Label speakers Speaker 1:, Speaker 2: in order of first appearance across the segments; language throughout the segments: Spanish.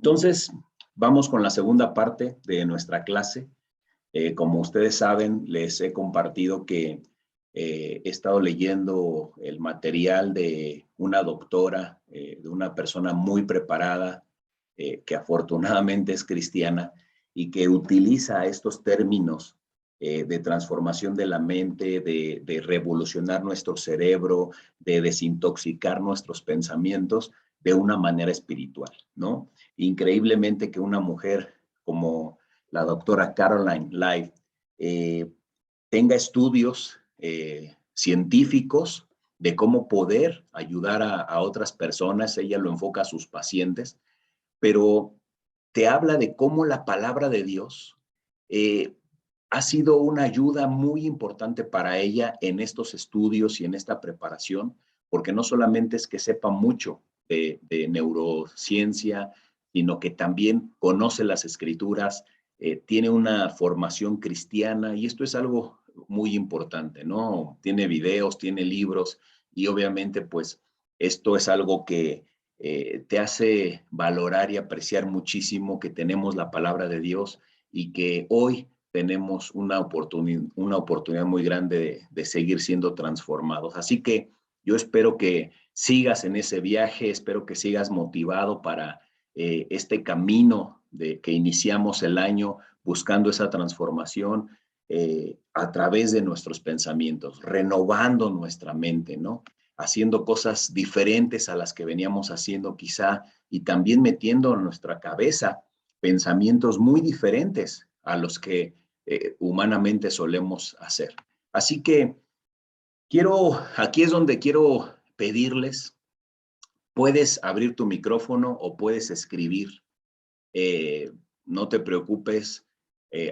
Speaker 1: Entonces, vamos con la segunda parte de nuestra clase. Como ustedes saben, les he compartido que he estado leyendo el material de una doctora, de una persona muy preparada, que afortunadamente es cristiana y que utiliza estos términos de transformación de la mente, de revolucionar nuestro cerebro, de desintoxicar nuestros pensamientos de una manera espiritual, ¿no? Increíblemente que una mujer como la doctora Caroline Leaf tenga estudios científicos de cómo poder ayudar a otras personas. Ella lo enfoca a sus pacientes, pero te habla de cómo la palabra de Dios ha sido una ayuda muy importante para ella en estos estudios y en esta preparación, porque no solamente es que sepa mucho de neurociencia, sino que también conoce las escrituras, tiene una formación cristiana, y esto es algo muy importante, ¿no? Tiene videos, tiene libros, y obviamente pues esto es algo que te hace valorar y apreciar muchísimo que tenemos la palabra de Dios y que hoy tenemos una oportunidad muy grande de seguir siendo transformados. Así que yo espero que sigas en ese viaje, espero que sigas motivado para este camino que iniciamos el año buscando esa transformación a través de nuestros pensamientos, renovando nuestra mente, ¿no? Haciendo cosas diferentes a las que veníamos haciendo quizá, y también metiendo en nuestra cabeza pensamientos muy diferentes a los que humanamente solemos hacer. Así que aquí es donde quiero pedirles, puedes abrir tu micrófono o puedes escribir. No te preocupes,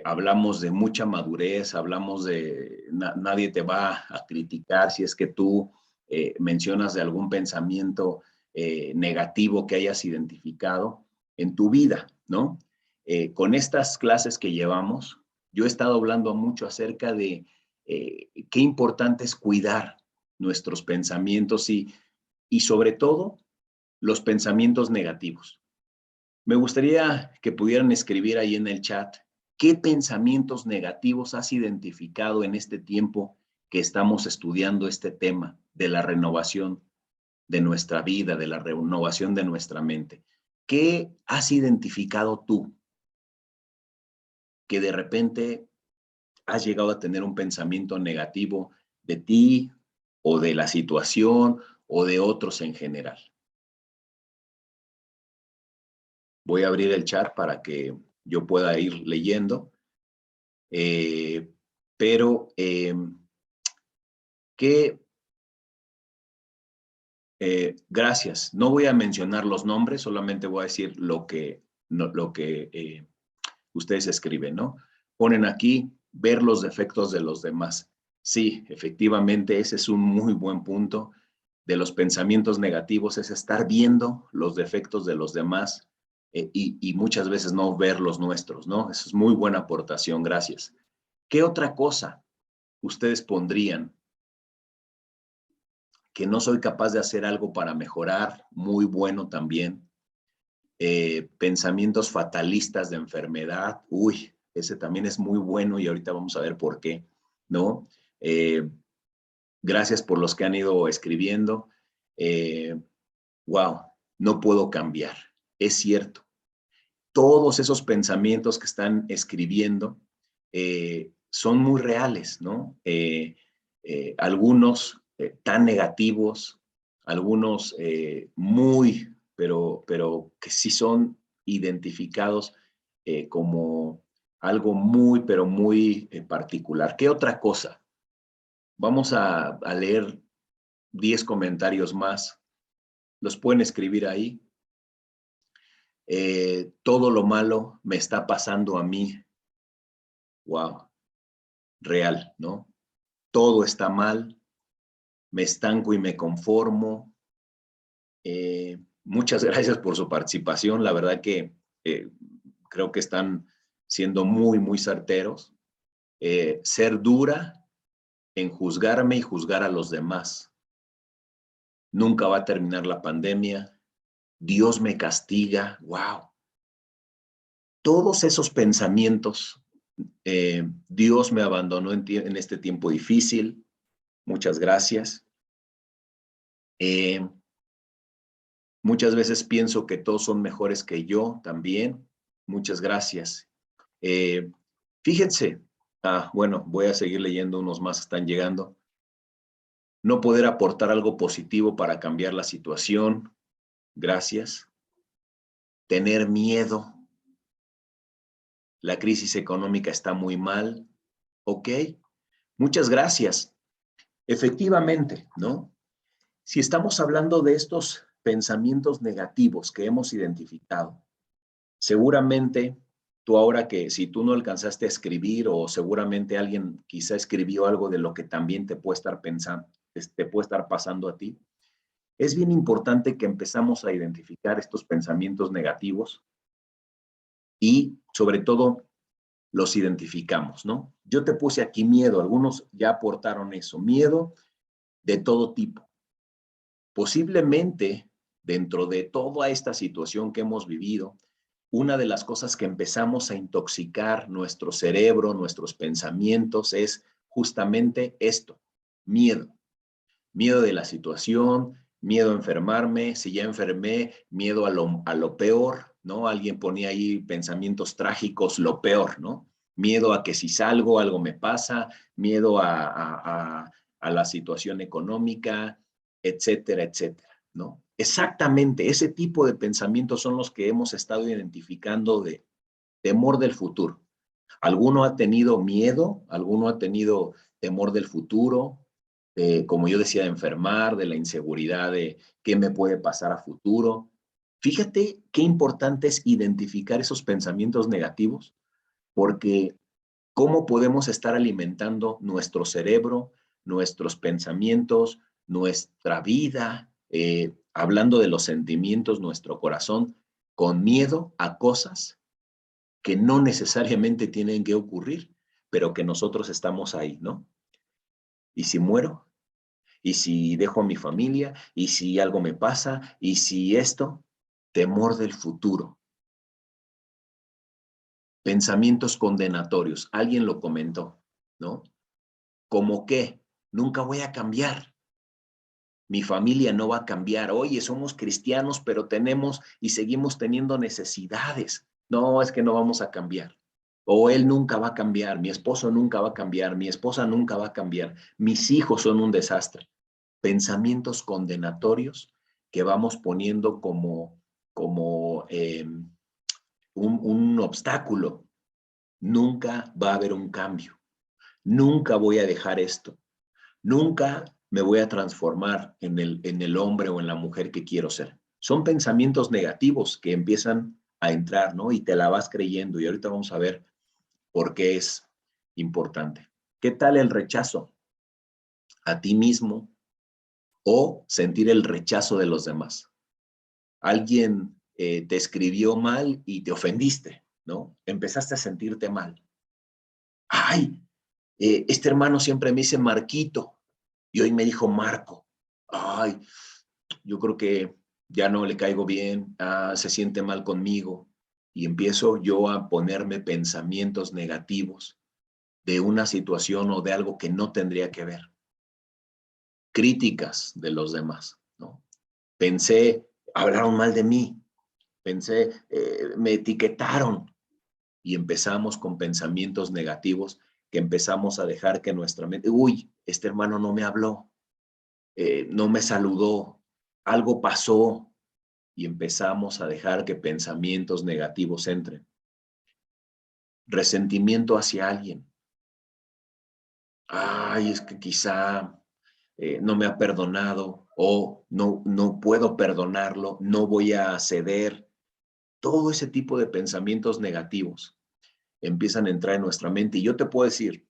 Speaker 1: hablamos de mucha madurez, hablamos de, nadie te va a criticar si es que tú mencionas de algún pensamiento negativo que hayas identificado en tu vida, ¿no? Con estas clases que llevamos, yo he estado hablando mucho acerca de qué importante es cuidar nuestros pensamientos y sobre todo los pensamientos negativos. Me gustaría que pudieran escribir ahí en el chat qué pensamientos negativos has identificado en este tiempo que estamos estudiando este tema de la renovación de nuestra vida, de la renovación de nuestra mente. ¿Qué has identificado tú que de repente has llegado a tener un pensamiento negativo de ti o de la situación o de otros en general? Voy a abrir el chat para que yo pueda ir leyendo. Pero gracias. No voy a mencionar los nombres, solamente voy a decir lo que ustedes escriben, ¿no? Ponen aquí, ver los defectos de los demás. Sí, efectivamente, ese es un muy buen punto de los pensamientos negativos, es estar viendo los defectos de los demás y muchas veces no ver los nuestros, ¿no? Eso es muy buena aportación, gracias. ¿Qué otra cosa ustedes pondrían? Que no soy capaz de hacer algo para mejorar, muy bueno también. Pensamientos fatalistas de enfermedad, uy, ese también es muy bueno y ahorita vamos a ver por qué, ¿no? Gracias por los que han ido escribiendo. Wow, no puedo cambiar, es cierto. Todos esos pensamientos que están escribiendo son muy reales, ¿no? Algunos tan negativos, algunos muy, pero que sí son identificados como algo muy, pero muy particular. ¿Qué otra cosa? Vamos a leer 10 comentarios más. Los pueden escribir ahí. Todo lo malo me está pasando a mí. Wow, real, ¿no? Todo está mal, me estanco y me conformo. Muchas gracias por su participación. La verdad que creo que están siendo muy, muy certeros. Ser dura en juzgarme y juzgar a los demás. Nunca va a terminar la pandemia. Dios me castiga. Wow. todos esos pensamientos, Dios me abandonó en este tiempo difícil, muchas gracias. Muchas veces pienso que todos son mejores que yo también, muchas gracias. Fíjense, bueno, voy a seguir leyendo, unos más están llegando. No poder aportar algo positivo para cambiar la situación, gracias. Tener miedo, la crisis económica está muy mal, ok, muchas gracias. Efectivamente, ¿no? Si estamos hablando de estos pensamientos negativos que hemos identificado, seguramente tú ahora que si tú no alcanzaste a escribir o seguramente alguien quizá escribió algo de lo que también te puede estar pensando, te puede estar pasando a ti, es bien importante que empezamos a identificar estos pensamientos negativos y sobre todo los identificamos, ¿no? Yo te puse aquí miedo, algunos ya aportaron eso, miedo de todo tipo. Posiblemente dentro de toda esta situación que hemos vivido, una de las cosas que empezamos a intoxicar nuestro cerebro, nuestros pensamientos, es justamente esto, miedo. Miedo de la situación, miedo a enfermarme, si ya enfermé, miedo a lo peor, ¿no? Alguien ponía ahí pensamientos trágicos, lo peor, ¿no? Miedo a que si salgo algo me pasa, miedo a la situación económica, etcétera, etcétera, ¿no? Exactamente, ese tipo de pensamientos son los que hemos estado identificando de temor del futuro. Alguno ha tenido miedo, alguno ha tenido temor del futuro, como yo decía, de enfermar, de la inseguridad, de qué me puede pasar a futuro. Fíjate qué importante es identificar esos pensamientos negativos, porque cómo podemos estar alimentando nuestro cerebro, nuestros pensamientos, nuestra vida, hablando de los sentimientos, nuestro corazón, con miedo a cosas que no necesariamente tienen que ocurrir, pero que nosotros estamos ahí, ¿no? ¿Y si muero? ¿Y si dejo a mi familia? ¿Y si algo me pasa? ¿Y si esto? Temor del futuro. Pensamientos condenatorios. Alguien lo comentó, ¿no? ¿Cómo qué? Nunca voy a cambiar. Mi familia no va a cambiar. Oye, somos cristianos, pero tenemos y seguimos teniendo necesidades. No, es que no vamos a cambiar. O él nunca va a cambiar, mi esposo nunca va a cambiar, mi esposa nunca va a cambiar, mis hijos son un desastre. Pensamientos condenatorios que vamos poniendo como un obstáculo. Nunca va a haber un cambio. Nunca voy a dejar esto. Nunca me voy a transformar en el hombre o en la mujer que quiero ser. Son pensamientos negativos que empiezan a entrar, ¿no? Y te la vas creyendo. Y ahorita vamos a ver por qué es importante. ¿Qué tal el rechazo a ti mismo o sentir el rechazo de los demás? Alguien te escribió mal y te ofendiste, ¿no? Empezaste a sentirte mal. Ay, este hermano siempre me dice Marquito y hoy me dijo Marco. Ay, yo creo que ya no le caigo bien, se siente mal conmigo. Y empiezo yo a ponerme pensamientos negativos de una situación o de algo que no tendría que ver. Críticas de los demás, ¿no? Pensé, hablaron mal de mí, pensé, me etiquetaron y empezamos con pensamientos negativos que empezamos a dejar que nuestra mente, uy, este hermano no me habló, no me saludó, algo pasó y empezamos a dejar que pensamientos negativos entren. Resentimiento hacia alguien. Ay, es que quizá no me ha perdonado o no puedo perdonarlo, no voy a ceder. Todo ese tipo de pensamientos negativos empiezan a entrar en nuestra mente. Y yo te puedo decir,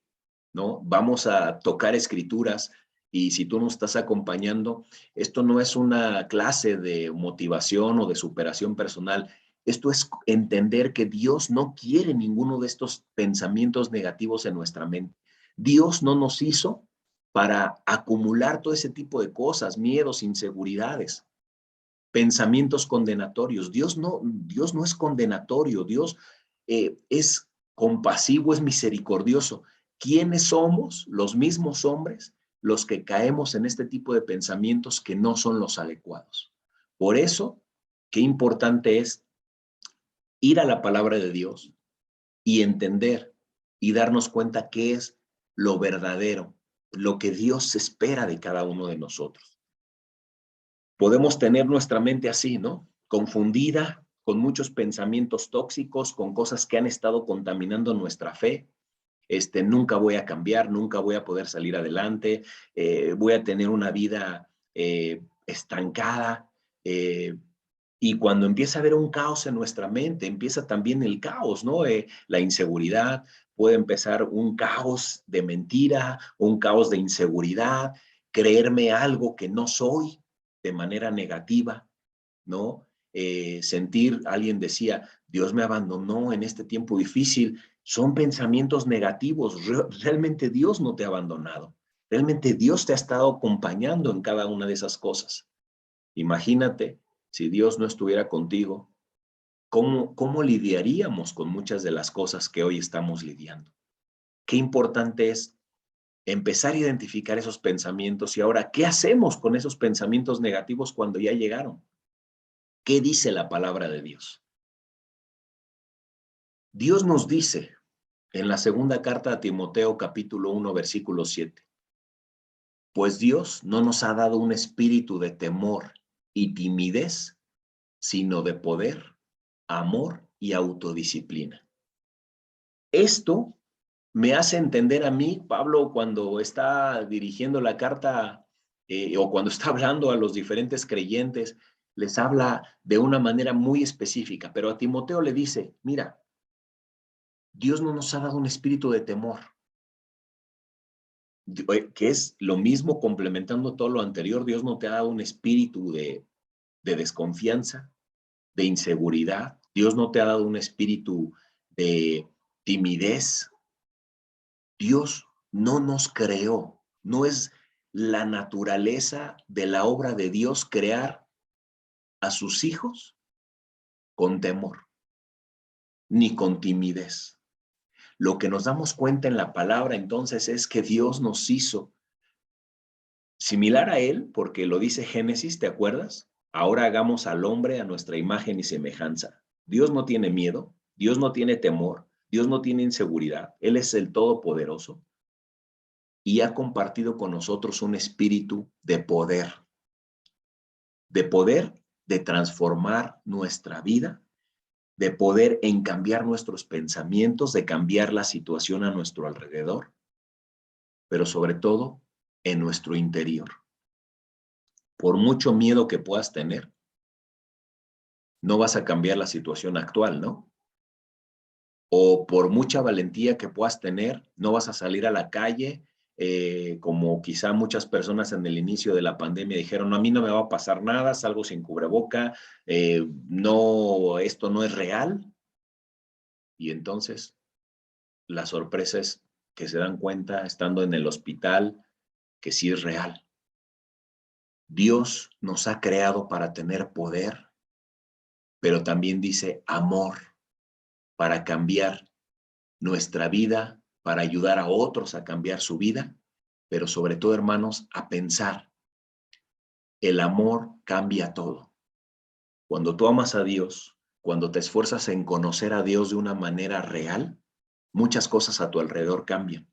Speaker 1: ¿no? Vamos a tocar escrituras y si tú nos estás acompañando, esto no es una clase de motivación o de superación personal. Esto es entender que Dios no quiere ninguno de estos pensamientos negativos en nuestra mente. Dios no nos hizo para acumular todo ese tipo de cosas, miedos, inseguridades, pensamientos condenatorios. Dios no es condenatorio. Dios es compasivo, es misericordioso. ¿Quiénes somos? Los mismos hombres, los que caemos en este tipo de pensamientos que no son los adecuados. Por eso, qué importante es ir a la palabra de Dios y entender y darnos cuenta qué es lo verdadero, lo que Dios espera de cada uno de nosotros. Podemos tener nuestra mente así, ¿no? Confundida, con muchos pensamientos tóxicos, con cosas que han estado contaminando nuestra fe. Nunca voy a cambiar, nunca voy a poder salir adelante, voy a tener una vida estancada. Y cuando empieza a haber un caos en nuestra mente, empieza también el caos, ¿no? La inseguridad, puede empezar un caos de mentira, un caos de inseguridad, creerme algo que no soy de manera negativa, ¿no? Alguien decía, Dios me abandonó en este tiempo difícil, son pensamientos negativos. Realmente Dios no te ha abandonado. Realmente Dios te ha estado acompañando en cada una de esas cosas. Imagínate si Dios no estuviera contigo, ¿cómo lidiaríamos con muchas de las cosas que hoy estamos lidiando? Qué importante es empezar a identificar esos pensamientos y ahora, ¿qué hacemos con esos pensamientos negativos cuando ya llegaron? ¿Qué dice la palabra de Dios? Dios nos dice en la segunda carta a Timoteo, capítulo 1, versículo 7, pues Dios no nos ha dado un espíritu de temor y timidez, sino de poder, amor y autodisciplina. Esto me hace entender a mí, Pablo, cuando está dirigiendo la carta o cuando está hablando a los diferentes creyentes, les habla de una manera muy específica, pero a Timoteo le dice, mira, Dios no nos ha dado un espíritu de temor, que es lo mismo complementando todo lo anterior. Dios no te ha dado un espíritu de desconfianza, de inseguridad. Dios no te ha dado un espíritu de timidez. Dios no nos creó, no es la naturaleza de la obra de Dios crear a sus hijos con temor, ni con timidez. Lo que nos damos cuenta en la palabra entonces es que Dios nos hizo similar a Él, porque lo dice Génesis, ¿te acuerdas? Ahora hagamos al hombre a nuestra imagen y semejanza. Dios no tiene miedo, Dios no tiene temor, Dios no tiene inseguridad, Él es el Todopoderoso y ha compartido con nosotros un espíritu de transformar nuestra vida, de poder en cambiar nuestros pensamientos, de cambiar la situación a nuestro alrededor, pero sobre todo en nuestro interior. Por mucho miedo que puedas tener, no vas a cambiar la situación actual, ¿no? O por mucha valentía que puedas tener, no vas a salir a la calle, como quizá muchas personas en el inicio de la pandemia dijeron, no, a mí no me va a pasar nada, salgo sin cubreboca, no, esto no es real. Y entonces la sorpresa es que se dan cuenta estando en el hospital que sí es real. Dios nos ha creado para tener poder, pero también dice amor para cambiar nuestra vida, para ayudar a otros a cambiar su vida, pero sobre todo, hermanos, a pensar. El amor cambia todo. Cuando tú amas a Dios, cuando te esfuerzas en conocer a Dios de una manera real, muchas cosas a tu alrededor cambian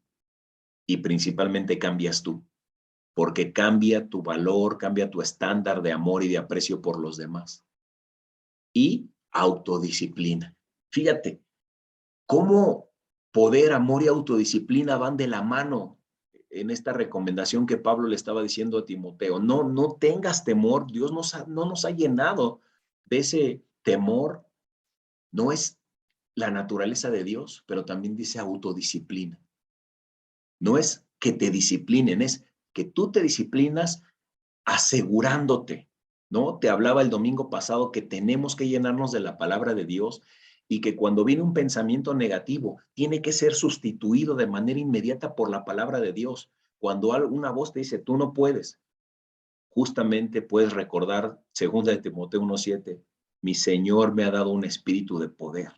Speaker 1: y principalmente cambias tú, porque cambia tu valor, cambia tu estándar de amor y de aprecio por los demás. Y autodisciplina. Fíjate, cómo poder, amor y autodisciplina van de la mano en esta recomendación que Pablo le estaba diciendo a Timoteo. No tengas temor, Dios no nos ha llenado de ese temor. No es la naturaleza de Dios, pero también dice autodisciplina. No es que te disciplinen, es que tú te disciplinas asegurándote, ¿no? Te hablaba el domingo pasado que tenemos que llenarnos de la palabra de Dios y que cuando viene un pensamiento negativo, tiene que ser sustituido de manera inmediata por la palabra de Dios. Cuando una voz te dice, tú no puedes, justamente puedes recordar, segunda de Timoteo 1:7, mi Señor me ha dado un espíritu de poder,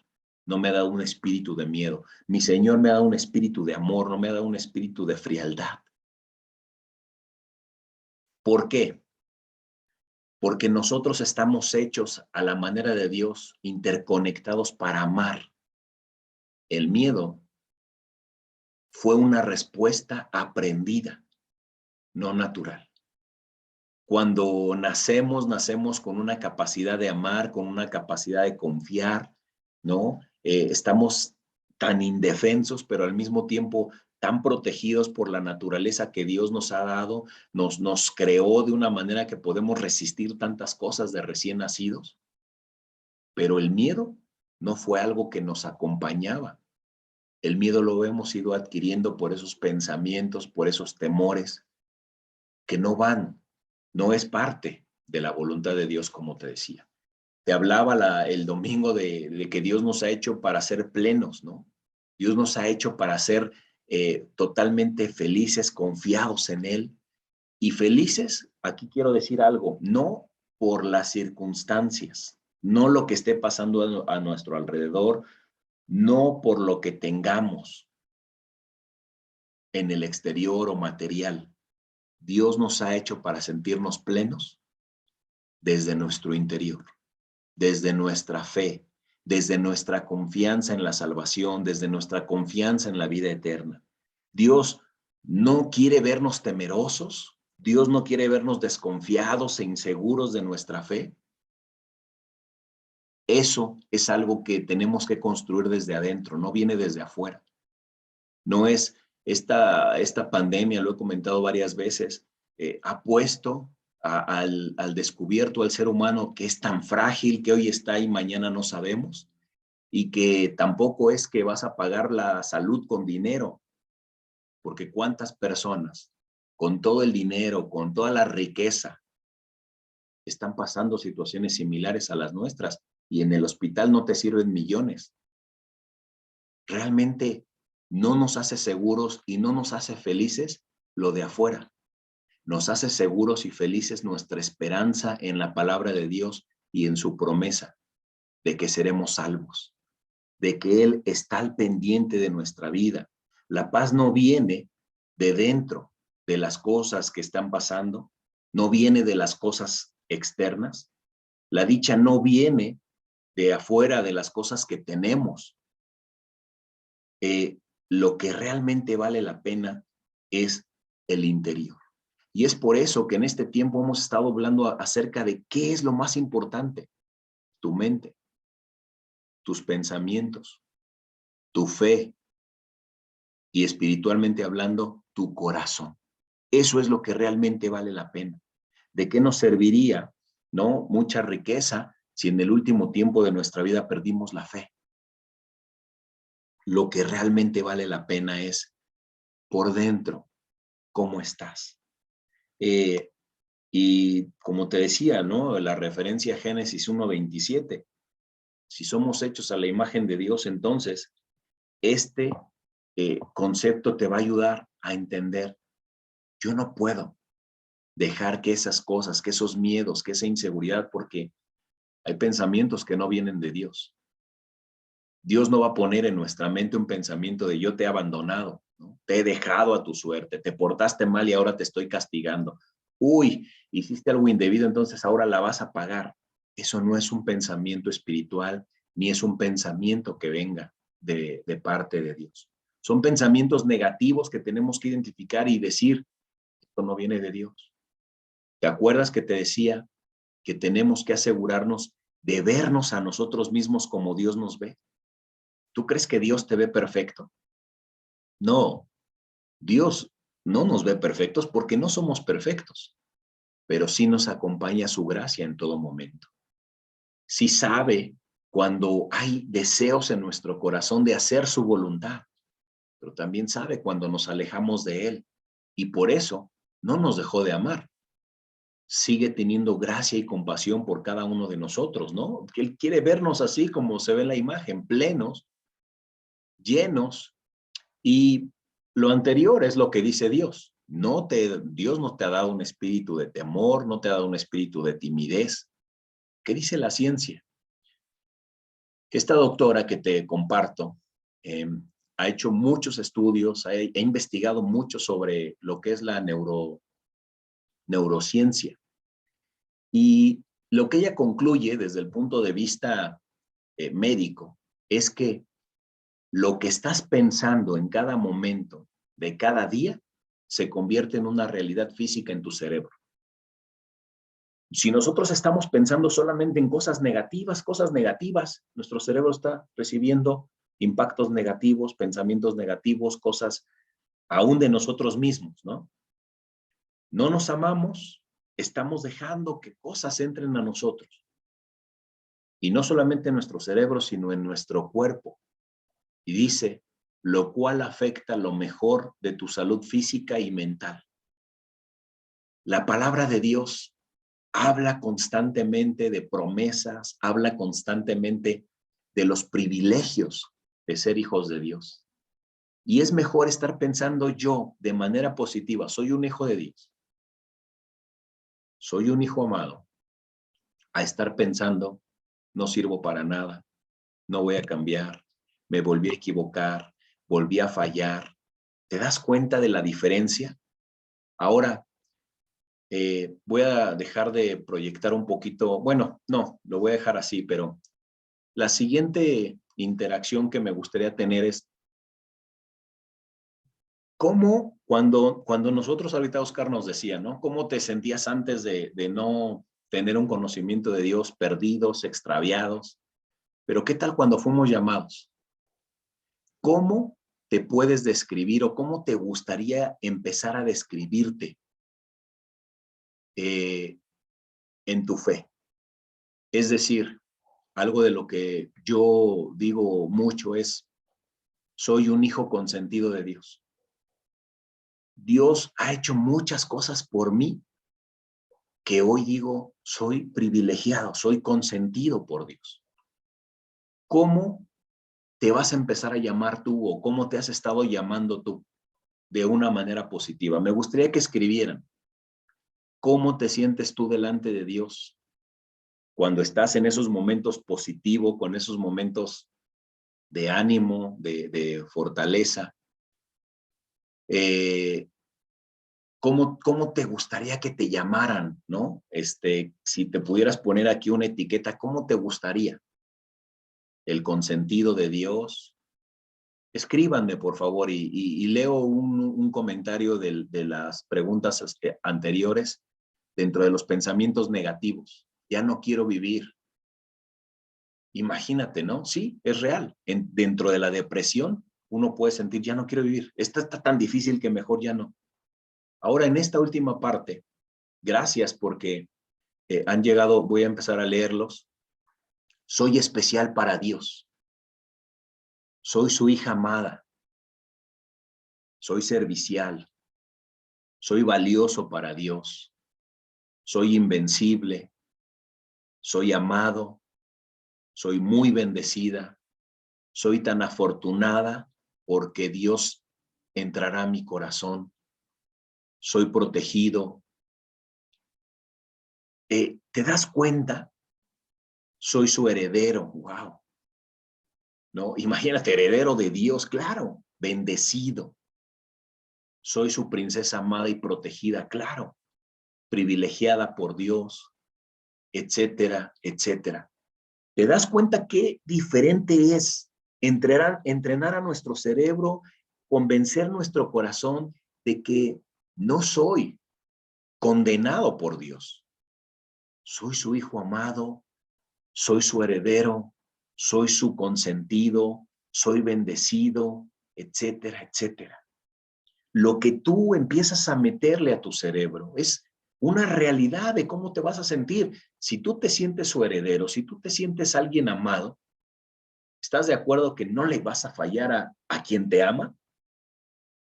Speaker 1: no me ha dado un espíritu de miedo. Mi Señor me ha dado un espíritu de amor, no me ha dado un espíritu de frialdad. ¿Por qué? Porque nosotros estamos hechos a la manera de Dios, interconectados para amar. El miedo fue una respuesta aprendida, no natural. Cuando nacemos con una capacidad de amar, con una capacidad de confiar, ¿no? Estamos tan indefensos, pero al mismo tiempo tan protegidos por la naturaleza que Dios nos ha dado, nos creó de una manera que podemos resistir tantas cosas de recién nacidos. Pero el miedo no fue algo que nos acompañaba. El miedo lo hemos ido adquiriendo por esos pensamientos, por esos temores que no van, no es parte de la voluntad de Dios, como te decía. Te hablaba el domingo de que Dios nos ha hecho para ser plenos, ¿no? Dios nos ha hecho para ser totalmente felices, confiados en Él. Y felices, aquí quiero decir algo, no por las circunstancias, no lo que esté pasando a nuestro alrededor, no por lo que tengamos en el exterior o material. Dios nos ha hecho para sentirnos plenos desde nuestro interior, desde nuestra fe, desde nuestra confianza en la salvación, desde nuestra confianza en la vida eterna. Dios no quiere vernos temerosos, Dios no quiere vernos desconfiados e inseguros de nuestra fe. Eso es algo que tenemos que construir desde adentro, no viene desde afuera. No es esta pandemia, lo he comentado varias veces, ha puesto al descubierto al ser humano que es tan frágil, que hoy está y mañana no sabemos, y que tampoco es que vas a pagar la salud con dinero, porque cuántas personas con todo el dinero, con toda la riqueza, están pasando situaciones similares a las nuestras y en el hospital no te sirven millones. Realmente no nos hace seguros y no nos hace felices lo de afuera. Nos hace seguros y felices nuestra esperanza en la palabra de Dios y en su promesa de que seremos salvos, de que Él está al pendiente de nuestra vida. La paz no viene de dentro de las cosas que están pasando, no viene de las cosas externas. La dicha no viene de afuera de las cosas que tenemos. Lo que realmente vale la pena es el interior. Y es por eso que en este tiempo hemos estado hablando acerca de qué es lo más importante. Tu mente, tus pensamientos, tu fe y espiritualmente hablando, tu corazón. Eso es lo que realmente vale la pena. ¿De qué nos serviría, no, mucha riqueza si en el último tiempo de nuestra vida perdimos la fe? Lo que realmente vale la pena es por dentro, ¿cómo estás? Y como te decía, ¿no? La referencia a Génesis 1:27. Si somos hechos a la imagen de Dios, entonces este concepto te va a ayudar a entender. Yo no puedo dejar que esas cosas, que esos miedos, que esa inseguridad, porque hay pensamientos que no vienen de Dios. Dios no va a poner en nuestra mente un pensamiento de yo te he abandonado, ¿no? Te he dejado a tu suerte, te portaste mal y ahora te estoy castigando. Uy, hiciste algo indebido, entonces ahora la vas a pagar. Eso no es un pensamiento espiritual, ni es un pensamiento que venga de parte de Dios. Son pensamientos negativos que tenemos que identificar y decir, esto no viene de Dios. ¿Te acuerdas que te decía que tenemos que asegurarnos de vernos a nosotros mismos como Dios nos ve? ¿Tú crees que Dios te ve perfecto? No, Dios no nos ve perfectos porque no somos perfectos, pero sí nos acompaña su gracia en todo momento. Sí sabe cuando hay deseos en nuestro corazón de hacer su voluntad, pero también sabe cuando nos alejamos de Él. Y por eso no nos dejó de amar. Sigue teniendo gracia y compasión por cada uno de nosotros, ¿no? Que Él quiere vernos así como se ve en la imagen, plenos, llenos. Y lo anterior es lo que dice Dios. Dios no te ha dado un espíritu de temor, no te ha dado un espíritu de timidez. ¿Qué dice la ciencia? Esta doctora que te comparto ha hecho muchos estudios, ha investigado mucho sobre lo que es la neurociencia. Y lo que ella concluye desde el punto de vista médico es que lo que estás pensando en cada momento de cada día se convierte en una realidad física en tu cerebro. Si nosotros estamos pensando solamente en cosas negativas, nuestro cerebro está recibiendo impactos negativos, pensamientos negativos, cosas aún de nosotros mismos, ¿no? No nos amamos, estamos dejando que cosas entren a nosotros. Y no solamente en nuestro cerebro, sino en nuestro cuerpo. Y dice, lo cual afecta lo mejor de tu salud física y mental. La palabra de Dios habla constantemente de promesas, habla constantemente de los privilegios de ser hijos de Dios. Y es mejor estar pensando yo de manera positiva, soy un hijo de Dios, soy un hijo amado, a estar pensando, no sirvo para nada, no voy a cambiar, me volví a equivocar, volví a fallar. ¿Te das cuenta de la diferencia? Ahora, voy a dejar de proyectar un poquito, bueno, no, lo voy a dejar así, pero la siguiente interacción que me gustaría tener es, ¿cómo cuando nosotros ahorita Oscar nos decía, ¿no? ¿Cómo te sentías antes de no tener un conocimiento de Dios, perdidos, extraviados? Pero ¿qué tal cuando fuimos llamados? ¿Cómo te puedes describir o cómo te gustaría empezar a describirte en tu fe? Es decir, algo de lo que yo digo mucho es, soy un hijo consentido de Dios. Dios ha hecho muchas cosas por mí que hoy digo, soy privilegiado, soy consentido por Dios. ¿Cómo te vas a empezar a llamar tú o cómo te has estado llamando tú de una manera positiva? Me gustaría que escribieran cómo te sientes tú delante de Dios cuando estás en esos momentos positivos, con esos momentos de ánimo, de fortaleza. ¿Cómo te gustaría que te llamaran, no? Si te pudieras poner aquí una etiqueta, ¿cómo te gustaría? ¿El consentido de Dios? Escríbanme, por favor, y leo un comentario de las preguntas anteriores dentro de los pensamientos negativos. Ya no quiero vivir. Imagínate, ¿no? Sí, es real. Dentro de la depresión, uno puede sentir, ya no quiero vivir. Esta está tan difícil que mejor ya no. Ahora, en esta última parte, gracias porque han llegado, voy a empezar a leerlos. Soy especial para Dios. Soy su hija amada. Soy servicial. Soy valioso para Dios. Soy invencible. Soy amado. Soy muy bendecida. Soy tan afortunada porque Dios entrará a mi corazón. Soy protegido. ¿Te das cuenta? Soy su heredero. Wow. ¿No? Imagínate, heredero de Dios, claro. Bendecido. Soy su princesa amada y protegida, claro. Privilegiada por Dios, etcétera, etcétera. ¿Te das cuenta qué diferente es entrenar a nuestro cerebro, convencer nuestro corazón de que no soy condenado por Dios? Soy su hijo amado, soy su heredero, soy su consentido, soy bendecido, etcétera, etcétera. Lo que tú empiezas a meterle a tu cerebro es una realidad de cómo te vas a sentir. Si tú te sientes su heredero, si tú te sientes alguien amado, ¿estás de acuerdo que no le vas a fallar a quien te ama?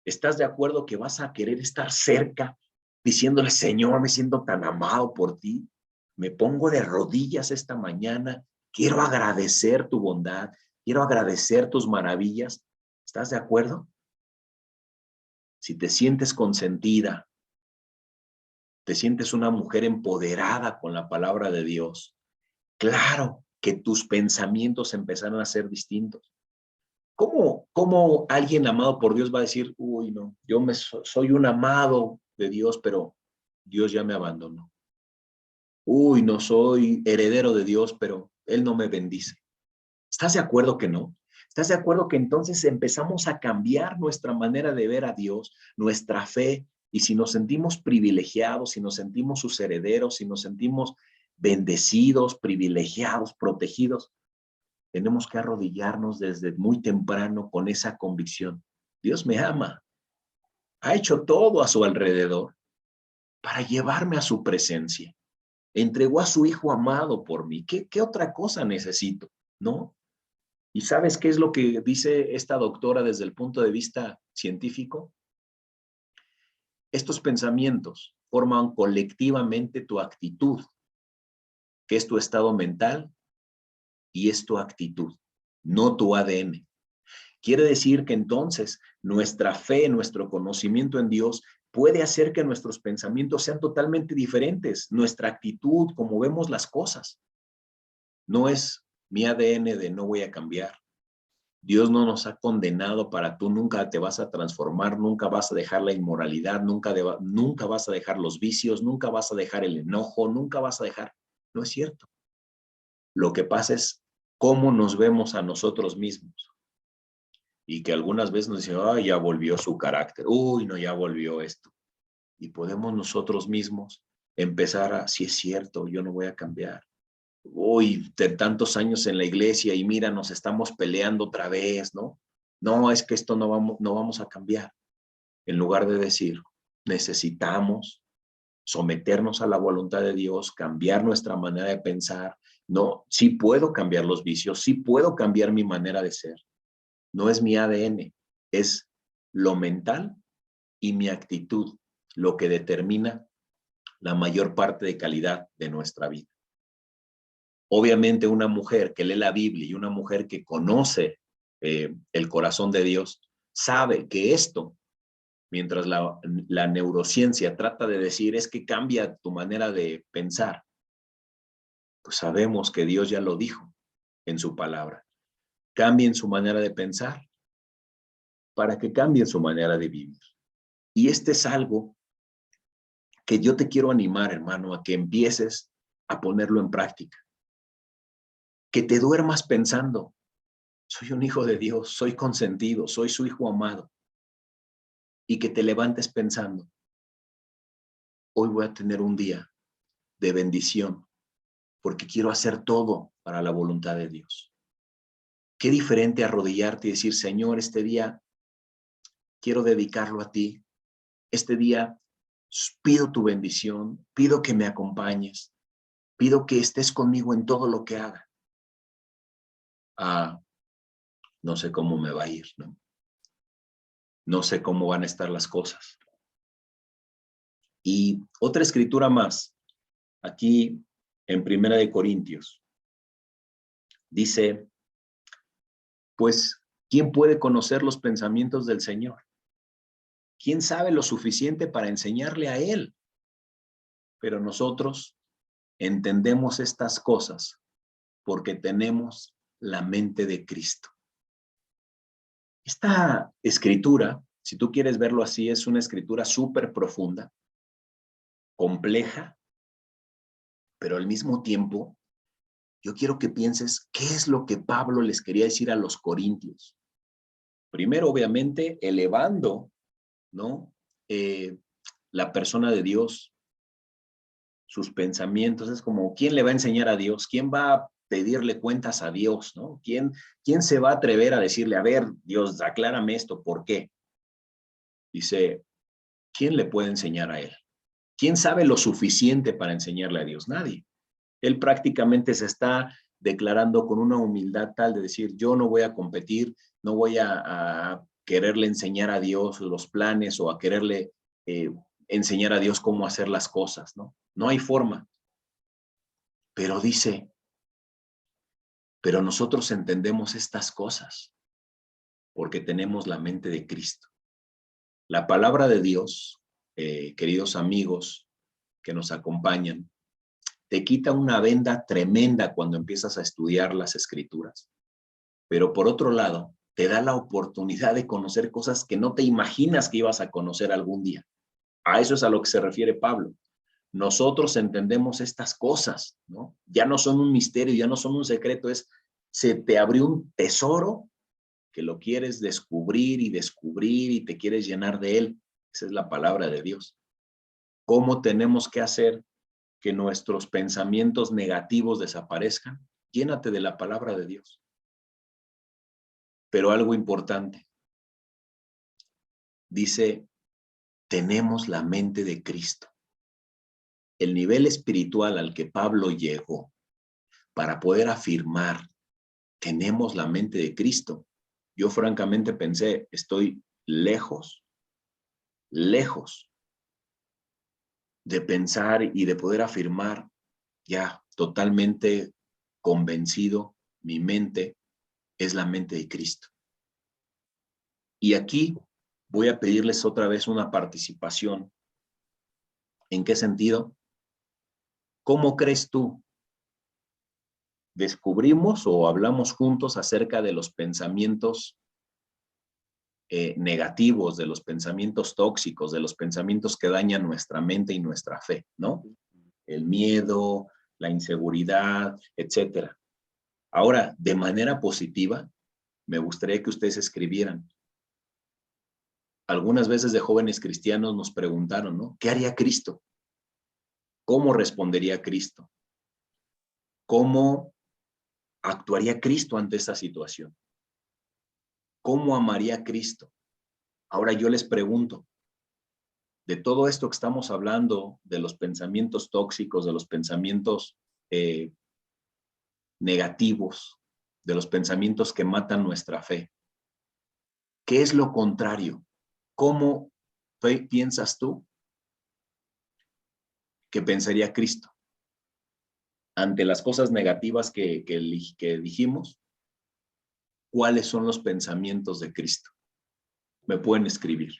Speaker 1: ¿Estás de acuerdo que vas a querer estar cerca diciéndole, Señor, me siento tan amado por ti? Me pongo de rodillas esta mañana, quiero agradecer tu bondad, quiero agradecer tus maravillas. ¿Estás de acuerdo? Si te sientes consentida, te sientes una mujer empoderada con la palabra de Dios, claro que tus pensamientos empezaran a ser distintos. ¿Cómo alguien amado por Dios va a decir, uy, no, soy un amado de Dios, pero Dios ya me abandonó? Uy, no soy heredero de Dios, pero Él no me bendice. ¿Estás de acuerdo que no? ¿Estás de acuerdo que entonces empezamos a cambiar nuestra manera de ver a Dios, nuestra fe? Y si nos sentimos privilegiados, si nos sentimos sus herederos, si nos sentimos bendecidos, privilegiados, protegidos, tenemos que arrodillarnos desde muy temprano con esa convicción. Dios me ama, ha hecho todo a su alrededor para llevarme a su presencia. Entregó a su Hijo amado por mí. ¿Qué otra cosa necesito? ¿No? ¿Y sabes qué es lo que dice esta doctora desde el punto de vista científico? Estos pensamientos forman colectivamente tu actitud, que es tu estado mental y es tu actitud, no tu ADN. Quiere decir que entonces nuestra fe, nuestro conocimiento en Dios puede hacer que nuestros pensamientos sean totalmente diferentes. Nuestra actitud, como vemos las cosas, no es mi ADN de no voy a cambiar. Dios no nos ha condenado para tú nunca te vas a transformar, nunca vas a dejar la inmoralidad, nunca vas a dejar los vicios, nunca vas a dejar el enojo, nunca vas a dejar. No es cierto. Lo que pasa es cómo nos vemos a nosotros mismos. Y que algunas veces nos dicen, ya volvió su carácter, uy, no, ya volvió esto. Y podemos nosotros mismos empezar a, sí es cierto, yo no voy a cambiar. Uy, de tantos años en la iglesia y mira, nos estamos peleando otra vez, ¿no? No, es que esto no vamos a cambiar. En lugar de decir, necesitamos someternos a la voluntad de Dios, cambiar nuestra manera de pensar. No, sí puedo cambiar los vicios, sí puedo cambiar mi manera de ser. No es mi ADN, es lo mental y mi actitud lo que determina la mayor parte de calidad de nuestra vida. Obviamente una mujer que lee la Biblia y una mujer que conoce el corazón de Dios sabe que esto, mientras la neurociencia trata de decir es que cambia tu manera de pensar, pues sabemos que Dios ya lo dijo en su palabra. Cambien su manera de pensar para que cambien su manera de vivir. Y este es algo que yo te quiero animar, hermano, a que empieces a ponerlo en práctica. Que te duermas pensando, soy un hijo de Dios, soy consentido, soy su hijo amado. Y que te levantes pensando, hoy voy a tener un día de bendición, porque quiero hacer todo para la voluntad de Dios. Qué diferente arrodillarte y decir, Señor, este día quiero dedicarlo a ti. Este día pido tu bendición, pido que me acompañes, pido que estés conmigo en todo lo que haga. No sé cómo me va a ir, ¿no? No sé cómo van a estar las cosas. Y otra escritura más, aquí en Primera de Corintios, dice, pues, ¿quién puede conocer los pensamientos del Señor? ¿Quién sabe lo suficiente para enseñarle a Él? Pero nosotros entendemos estas cosas porque tenemos la mente de Cristo. Esta escritura, si tú quieres verlo así, es una escritura súper profunda, compleja, pero al mismo tiempo, yo quiero que pienses qué es lo que Pablo les quería decir a los corintios. Primero, obviamente, elevando, ¿no? La persona de Dios, sus pensamientos, es como, ¿quién le va a enseñar a Dios? ¿Quién va a pedirle cuentas a Dios, ¿no? ¿Quién se va a atrever a decirle, a ver, Dios, aclárame esto, ¿por qué? Dice, ¿quién le puede enseñar a él? ¿Quién sabe lo suficiente para enseñarle a Dios? Nadie. Él prácticamente se está declarando con una humildad tal de decir, yo no voy a competir, no voy a quererle enseñar a Dios los planes o a quererle enseñar a Dios cómo hacer las cosas, ¿no? No hay forma. Pero dice, pero nosotros entendemos estas cosas porque tenemos la mente de Cristo. La palabra de Dios, queridos amigos que nos acompañan, te quita una venda tremenda cuando empiezas a estudiar las Escrituras. Pero por otro lado, te da la oportunidad de conocer cosas que no te imaginas que ibas a conocer algún día. A eso es a lo que se refiere Pablo. Nosotros entendemos estas cosas, ¿no? Ya no son un misterio, ya no son un secreto, se te abrió un tesoro que lo quieres descubrir y te quieres llenar de él. Esa es la palabra de Dios. ¿Cómo tenemos que hacer que nuestros pensamientos negativos desaparezcan? Llénate de la palabra de Dios. Pero algo importante, dice, tenemos la mente de Cristo. El nivel espiritual al que Pablo llegó para poder afirmar, tenemos la mente de Cristo. Yo francamente pensé, estoy lejos de pensar y de poder afirmar, ya totalmente convencido, mi mente es la mente de Cristo. Y aquí voy a pedirles otra vez una participación. ¿En qué sentido? ¿Cómo crees tú? ¿Descubrimos o hablamos juntos acerca de los pensamientos negativos, de los pensamientos tóxicos, de los pensamientos que dañan nuestra mente y nuestra fe, ¿no? El miedo, la inseguridad, etcétera? Ahora, de manera positiva, me gustaría que ustedes escribieran. Algunas veces de jóvenes cristianos nos preguntaron, ¿no? ¿Qué haría Cristo? ¿Cómo respondería Cristo? ¿Cómo actuaría Cristo ante esta situación? ¿Cómo amaría Cristo? Ahora yo les pregunto, de todo esto que estamos hablando, de los pensamientos tóxicos, de los pensamientos negativos, de los pensamientos que matan nuestra fe, ¿qué es lo contrario? ¿Cómo piensas tú que pensaría Cristo? Ante las cosas negativas que dijimos, ¿cuáles son los pensamientos de Cristo? Me pueden escribir.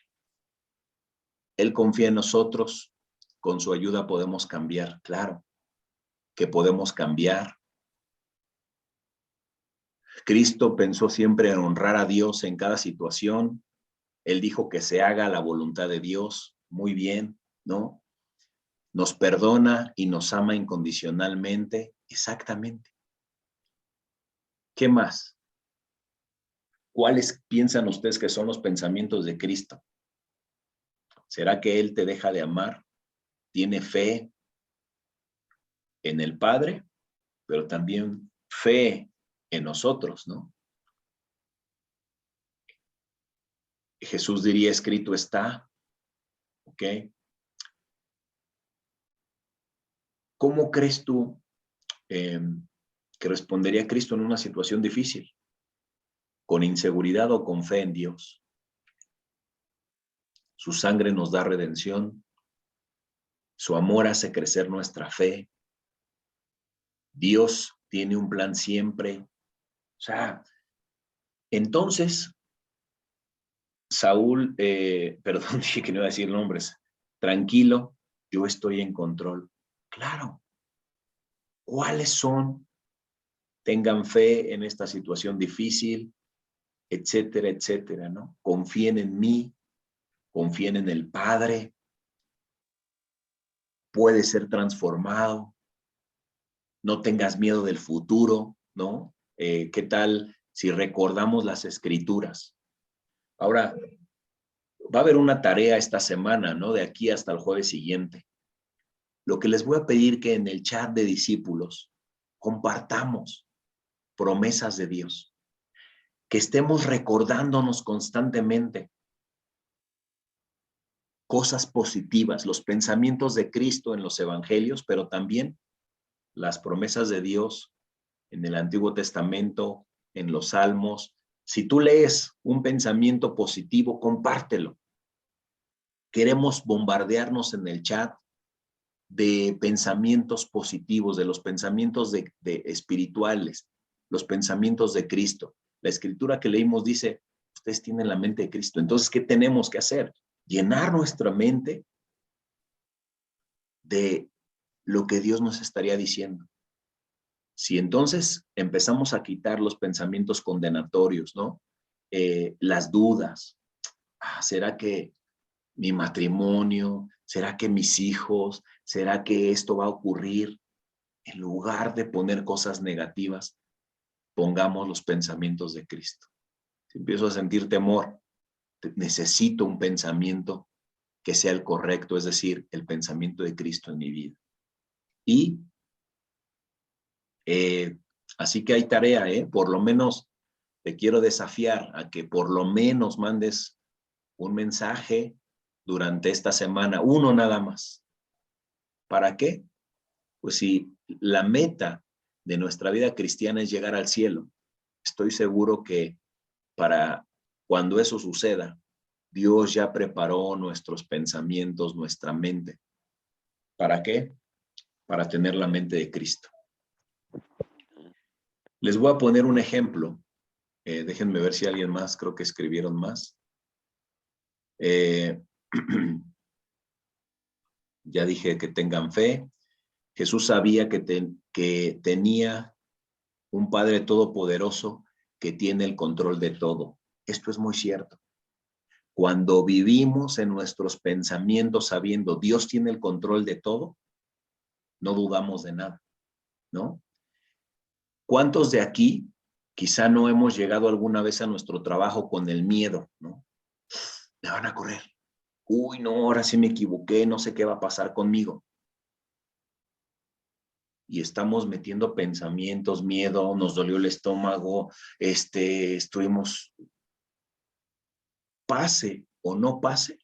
Speaker 1: Él confía en nosotros, con su ayuda podemos cambiar, claro, que podemos cambiar. Cristo pensó siempre en honrar a Dios en cada situación. Él dijo que se haga la voluntad de Dios, muy bien, ¿no? Nos perdona y nos ama incondicionalmente, exactamente. ¿Qué más? ¿Cuáles piensan ustedes que son los pensamientos de Cristo? ¿Será que Él te deja de amar? ¿Tiene fe en el Padre? Pero también fe en nosotros, ¿no? Jesús diría, escrito está, ¿ok? ¿Cómo crees tú que respondería Cristo en una situación difícil? ¿Con inseguridad o con fe en Dios? Su sangre nos da redención, su amor hace crecer nuestra fe, Dios tiene un plan siempre. O sea, entonces, Saúl, perdón, dije que no iba a decir nombres, tranquilo, yo estoy en control. Claro. ¿Cuáles son? Tengan fe en esta situación difícil, etcétera, etcétera, ¿no? Confíen en mí, confíen en el Padre, puede ser transformado, no tengas miedo del futuro, ¿no? ¿Qué tal si recordamos las Escrituras? Ahora, va a haber una tarea esta semana, ¿no? De aquí hasta el jueves siguiente. Lo que les voy a pedir que en el chat de discípulos compartamos promesas de Dios, que estemos recordándonos constantemente cosas positivas, los pensamientos de Cristo en los evangelios, pero también las promesas de Dios en el Antiguo Testamento, en los Salmos. Si tú lees un pensamiento positivo, compártelo. Queremos bombardearnos en el chat de pensamientos positivos, de los pensamientos de espirituales, los pensamientos de Cristo. La escritura que leímos dice, ustedes tienen la mente de Cristo. Entonces, ¿qué tenemos que hacer? Llenar nuestra mente de lo que Dios nos estaría diciendo. Si entonces empezamos a quitar los pensamientos condenatorios, ¿no? Las dudas. ¿Será que mi matrimonio? ¿Será que mis hijos? ¿Será que esto va a ocurrir? En lugar de poner cosas negativas, pongamos los pensamientos de Cristo. Si empiezo a sentir temor, necesito un pensamiento que sea el correcto, es decir, el pensamiento de Cristo en mi vida. Y así que hay tarea, por lo menos te quiero desafiar a que por lo menos mandes un mensaje durante esta semana, uno nada más. ¿Para qué? Pues si la meta de nuestra vida cristiana es llegar al cielo, estoy seguro que para cuando eso suceda, Dios ya preparó nuestros pensamientos, nuestra mente. ¿Para qué? Para tener la mente de Cristo. Les voy a poner un ejemplo. Déjenme ver si alguien más, creo que escribieron más. Ya dije que tengan fe. Jesús sabía que tenía un Padre todopoderoso que tiene el control de todo. Esto es muy cierto. Cuando vivimos en nuestros pensamientos sabiendo Dios tiene el control de todo, no dudamos de nada, ¿no? ¿Cuántos de aquí quizá no hemos llegado alguna vez a nuestro trabajo con el miedo, ¿no? Me van a correr. Uy, no, ahora sí me equivoqué, no sé qué va a pasar conmigo. Y estamos metiendo pensamientos, miedo, nos dolió el estómago, estuvimos, pase o no pase,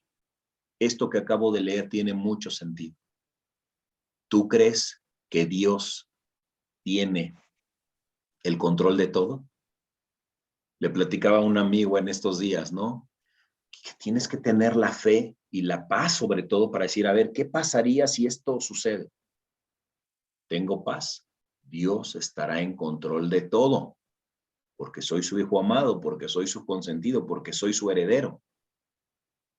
Speaker 1: esto que acabo de leer tiene mucho sentido. ¿Tú crees que Dios tiene el control de todo? Le platicaba a un amigo en estos días, ¿no? Que tienes que tener la fe y la paz sobre todo para decir, a ver, ¿qué pasaría si esto sucede? Tengo paz. Dios estará en control de todo, porque soy su hijo amado, porque soy su consentido, porque soy su heredero.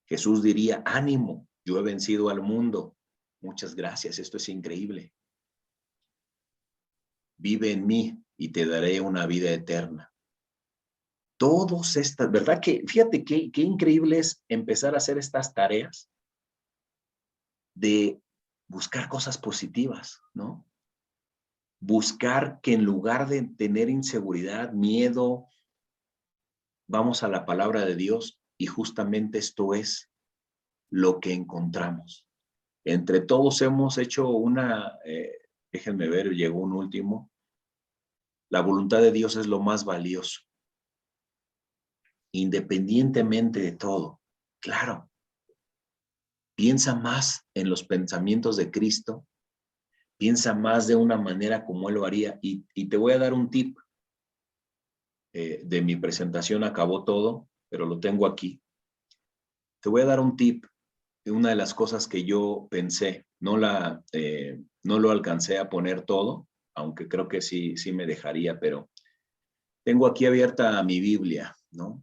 Speaker 1: Jesús diría, ánimo, yo he vencido al mundo. Muchas gracias, esto es increíble. Vive en mí y te daré una vida eterna. Todos estas, ¿verdad? Que fíjate qué increíble es empezar a hacer estas tareas de buscar cosas positivas, ¿no? Buscar que en lugar de tener inseguridad, miedo, vamos a la palabra de Dios y justamente esto es lo que encontramos. Entre todos hemos hecho déjenme ver, llegó un último. La voluntad de Dios es lo más valioso, independientemente de todo. Claro, piensa más en los pensamientos de Cristo, piensa más de una manera como Él lo haría. Y te voy a dar un tip. De mi presentación acabó todo, pero lo tengo aquí. Te voy a dar un tip de una de las cosas que yo pensé. No lo alcancé a poner todo, aunque creo que sí me dejaría, pero tengo aquí abierta mi Biblia, ¿no?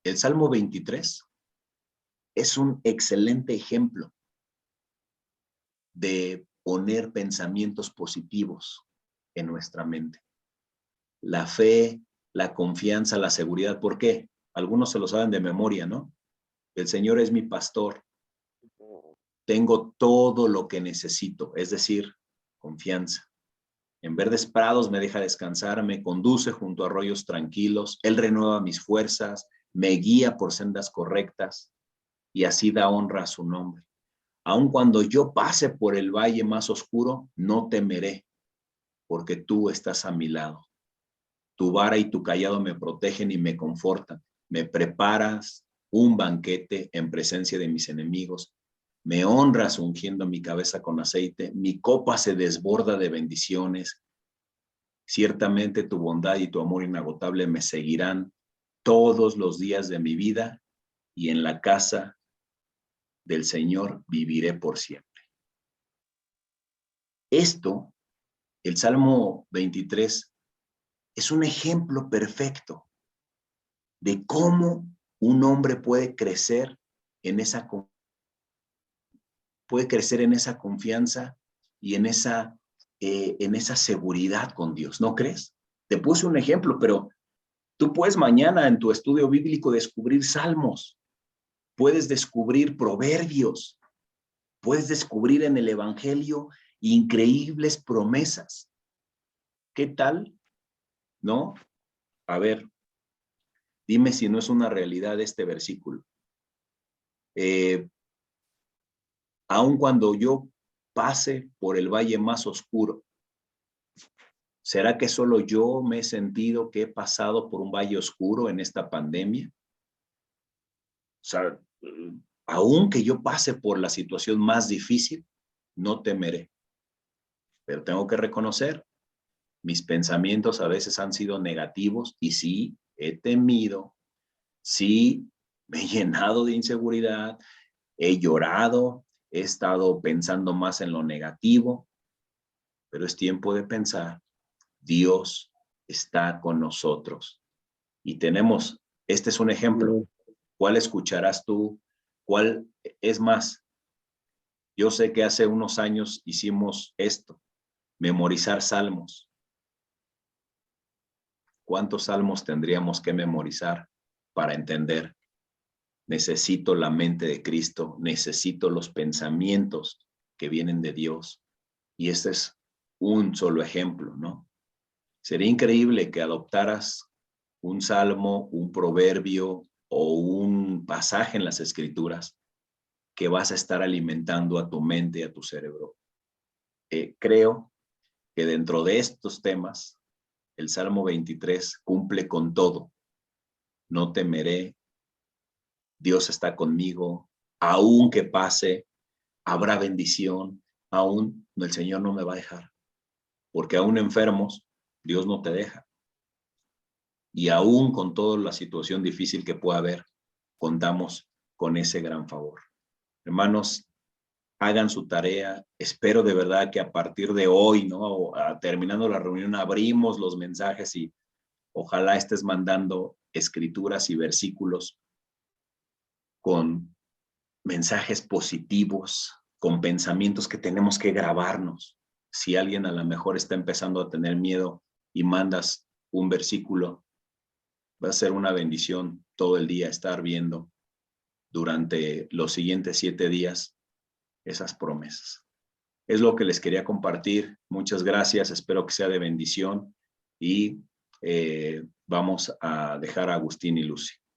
Speaker 1: El Salmo 23 es un excelente ejemplo de poner pensamientos positivos en nuestra mente. La fe, la confianza, la seguridad. ¿Por qué? Algunos se lo saben de memoria, ¿no? El Señor es mi pastor. Tengo todo lo que necesito, es decir, confianza. En verdes prados me deja descansar, me conduce junto a arroyos tranquilos, Él renueva mis fuerzas, me guía por sendas correctas y así da honra a su nombre. Aun cuando yo pase por el valle más oscuro, no temeré, porque tú estás a mi lado. Tu vara y tu cayado me protegen y me confortan. Me preparas un banquete en presencia de mis enemigos. Me honras ungiendo mi cabeza con aceite. Mi copa se desborda de bendiciones. Ciertamente tu bondad y tu amor inagotable me seguirán todos los días de mi vida y en la casa del Señor viviré por siempre. Esto, el Salmo 23, es un ejemplo perfecto de cómo un hombre puede crecer en esa puede crecer en esa confianza y en esa seguridad con Dios, ¿no crees? Te puse un ejemplo, pero tú puedes mañana en tu estudio bíblico descubrir salmos, puedes descubrir proverbios, puedes descubrir en el Evangelio increíbles promesas. ¿Qué tal? ¿No? A ver, dime si no es una realidad este versículo. Aun cuando yo pase por el valle más oscuro, ¿será que solo yo me he sentido que he pasado por un valle oscuro en esta pandemia? O sea, aun que yo pase por la situación más difícil, no temeré. Pero tengo que reconocer, mis pensamientos a veces han sido negativos y sí, he temido, sí, me he llenado de inseguridad, he llorado, he estado pensando más en lo negativo, pero es tiempo de pensar, Dios está con nosotros. Y tenemos, este es un ejemplo, ¿cuál escucharás tú? ¿Cuál es más? Yo sé que hace unos años hicimos esto, memorizar salmos. ¿Cuántos salmos tendríamos que memorizar para entender? Necesito la mente de Cristo, necesito los pensamientos que vienen de Dios. Y este es un solo ejemplo, ¿no? Sería increíble que adoptaras un salmo, un proverbio o un pasaje en las Escrituras que vas a estar alimentando a tu mente y a tu cerebro. Creo que dentro de estos temas, el Salmo 23 cumple con todo. No temeré, Dios está conmigo, aunque pase, habrá bendición, aún el Señor no me va a dejar, porque aún enfermos, Dios no te deja. Y aún con toda la situación difícil que pueda haber, contamos con ese gran favor. Hermanos, hagan su tarea. Espero de verdad que a partir de hoy, ¿no? Terminando la reunión, abrimos los mensajes y ojalá estés mandando escrituras y versículos con mensajes positivos, con pensamientos que tenemos que grabarnos. Si alguien a lo mejor está empezando a tener miedo y mandas un versículo, va a ser una bendición todo el día estar viendo durante los siguientes 7 días esas promesas. Es lo que les quería compartir. Muchas gracias. Espero que sea de bendición y vamos a dejar a Agustín y Lucy.